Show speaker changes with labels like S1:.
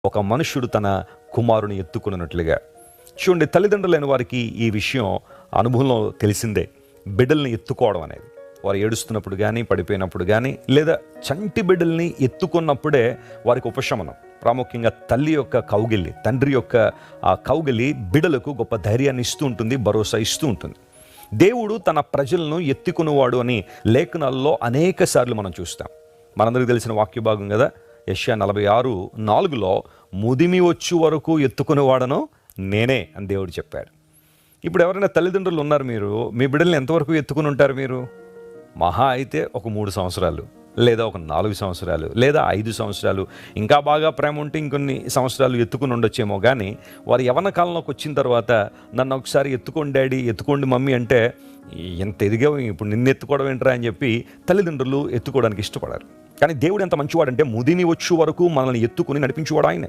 S1: ఒక మనుష్యుడు తన కుమారుని ఎత్తుకున్నట్లుగా. చూడండి, తల్లిదండ్రులైన వారికి ఈ విషయం అనుభవంలో తెలిసిందే. బిడ్డల్ని ఎత్తుకోవడం అనేది, వారు ఏడుస్తున్నప్పుడు కానీ, పడిపోయినప్పుడు కానీ, లేదా చంటి బిడ్డల్ని ఎత్తుకున్నప్పుడే వారికి ఉపశమనం. ప్రాముఖ్యంగా తల్లి యొక్క కౌగిలి, తండ్రి యొక్క ఆ కౌగిలి బిడ్డలకు గొప్ప ధైర్యాన్ని ఇస్తూ ఉంటుంది, భరోసా ఇస్తూ ఉంటుంది. దేవుడు తన ప్రజలను ఎత్తుకునేవాడు అని లేఖనాల్లో అనేక సార్లు మనం చూస్తాం. మనందరికీ తెలిసిన వాక్య భాగం కదా, యెషయా 46:4 ముదిమి వచ్చు వరకు ఎత్తుకునేవాడను నేనే అని దేవుడు చెప్పాడు. ఇప్పుడు ఎవరైనా తల్లిదండ్రులు ఉన్నారు, మీరు మీ బిడ్డల్ని ఎంతవరకు ఎత్తుకుని ఉంటారు? మీరు మహా అయితే ఒక 3 సంవత్సరాలు, లేదా ఒక 4 సంవత్సరాలు, లేదా 5 సంవత్సరాలు, ఇంకా బాగా ప్రేమ ఉంటే ఇంకొన్ని సంవత్సరాలు ఎత్తుకుని ఉండొచ్చేమో. కానీ వారు యవ్వన కాలంలోకి వచ్చిన తర్వాత నన్ను ఒకసారి ఎత్తుకోండి డాడీ, ఎత్తుకోండి మమ్మీ అంటే, ఎంత ఎదిగావు ఇప్పుడు నిన్ను ఎత్తుకోవడం ఏంట్రా అని చెప్పి తల్లిదండ్రులు ఎత్తుకోవడానికి ఇష్టపడారు. కానీ దేవుడు ఎంత మంచివాడంటే ముదిమి వచ్చు వరకు మనల్ని ఎత్తుకుని నడిపించేవాడు ఆయనే.